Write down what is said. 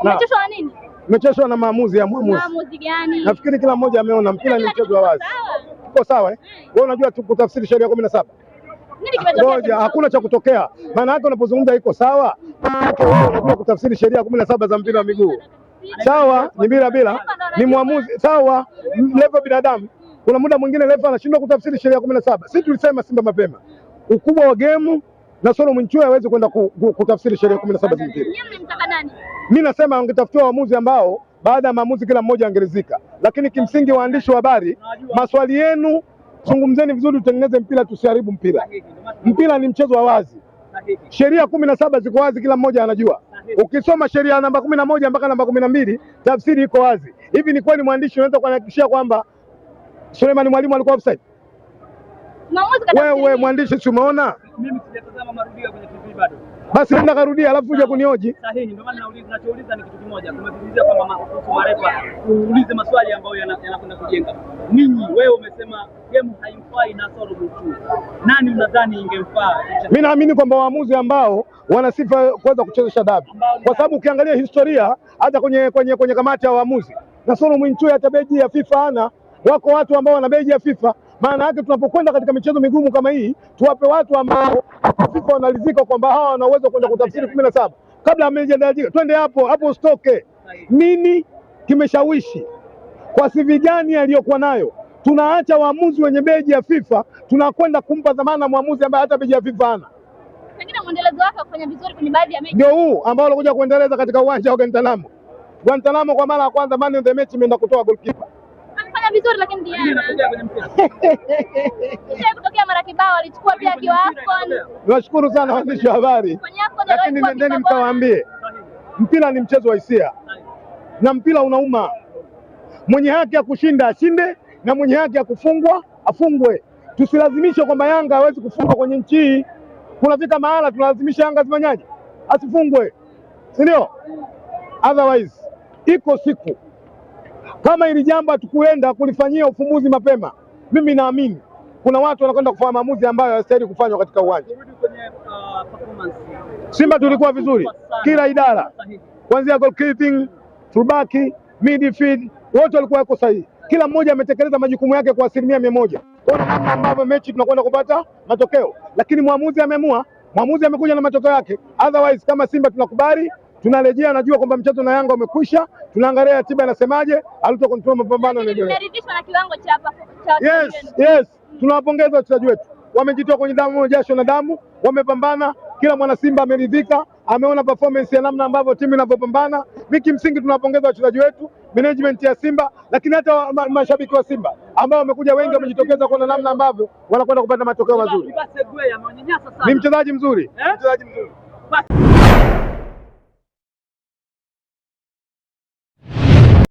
Umechoshwa na nini? Nimechoshwa na maamuzi ya mwamuzi. Maamuzi gani? Nafikiri kila mmoja ameona mpira ni mchezo wa wazi. Uko sawa eh? Wewe unajua tu kutafsiri sheria 17. Nini kimetokea? Hakuna cha kutokea. Maana yake unapozungumza iko sawa, wewe unajua kutafsiri sheria 17 za mpira wa miguu. Sawa, ni bila ni mwamuzi. Sawa, level binadamu. Kuna muda mwingine level anashindwa kutafsiri sheria 17. Sisi tulisema Simba mapema. Ukubwa wa game na Solo Mwinchui hawezi kwenda kutafsiri sheria 17 za mpira. Nyinyi mnamtaka nani? Mimi nasema angetafutiwa waamuzi ambao baada ya maamuzi kila mmoja angeridhika. Lakini kimsingi, waandishi wa habari, maswali yenu zungumzeni vizuri, tutengeneze mpira, tusiharibu mpira. Mpira ni mchezo wa wazi. Sheria 17 ziko wazi, kila mmoja anajua. Ukisoma sheria namba 11 mpaka namba 12, tafsiri iko wazi. Hivi ni kweli mwandishi unaweza kuhakikishia kwamba Suleiman Mwalimu alikuwa offside? Wewe mwandishi si umeona? Mimi sijatazama marudio kwenye TV bado. Basi nenda karudia alafu uje kunioji. Sahihi, ndio maana ninachouliza ni kitu kimoja. Tumezungumzia kwamba marefa uulize maswali ambayo yanakwenda kujenga. Ninyi wewe umesema game haimfai na Solo Mwinchui. Nani unadhani ingemfaa? Mimi naamini kwamba waamuzi ambao wana sifa kuweza kuchezesha dabi. Kwa sababu ukiangalia historia hata kwenye kamati ya waamuzi, na Solo Mwinchui hata beji ya FIFA ana, wako watu ambao wana beji ya FIFA. Maana yake tunapokwenda katika michezo migumu kama hii, tuwape watu ambao FIFA wanalizika kwamba hawa wana uwezo kwenda kutafsiri 17 kabla hamjadajika. Twende hapo usitoke. Nini kimeshawishi kwa CV gani aliyokuwa nayo? Tunaacha waamuzi wenye beji ya FIFA, tunakwenda kumpa dhamana mwamuzi ambaye hata beji ya FIFA hana. Pengine mwendelezo wake kufanya vizuri kwenye baadhi ya mechi ndio huu ambao anakuja kuendeleza katika uwanja wa Guantanamo. Guantanamo kwa mara ya kwanza man of the match imeenda kutoa goalkeeper. Amefanya vizuri, lakini Diana kutokea mara kibao alichukua pia akiwa AFCON. Niwashukuru sana waandishi wa habari, lakini nendeni mkawaambie mpira ni mchezo wa hisia na mpira unauma. Mwenye haki ya kushinda ashinde na mwenye haki ya kufungwa afungwe. Tusilazimishe kwamba Yanga hawezi kufungwa kwenye nchi hii. Kunafika mahala tunalazimisha Yanga zifanyaje? Asifungwe, si ndio? Otherwise iko siku kama ili jambo tukuenda kulifanyia ufumbuzi mapema, mimi naamini kuna watu wanakwenda kufanya maamuzi ambayo hayastahili kufanywa katika uwanja. Simba tulikuwa vizuri, kila idara kuanzia goalkeeping, fullback, midfield, wote walikuwa wako sahihi. Kila mmoja ametekeleza majukumu yake kwa 100%. Kwa namna ambavyo mechi tunakwenda kupata matokeo, lakini mwamuzi ameamua, mwamuzi amekuja na matokeo yake. Otherwise kama Simba tunakubali, tunarejea, najua kwamba mchezo na Yanga umekwisha, tunaangalia ratiba inasemaje, alito control mapambano yanaendelea. Nimeridhishwa na kiwango cha hapa cha Yes, tunawapongeza wachezaji wetu. Wamejitoa kwenye damu, jasho na damu, wamepambana. Kila mwana Simba ameridhika, ameona performance ya namna ambavyo timu inavyopambana. Miki msingi tunawapongeza wachezaji wetu, management ya Simba, lakini hata mashabiki wa Simba ambao wamekuja wengi, wamejitokeza kwa namna ambavyo wanakwenda kupata matokeo mazuri. Ni mchezaji mzuri. Mchezaji mzuri.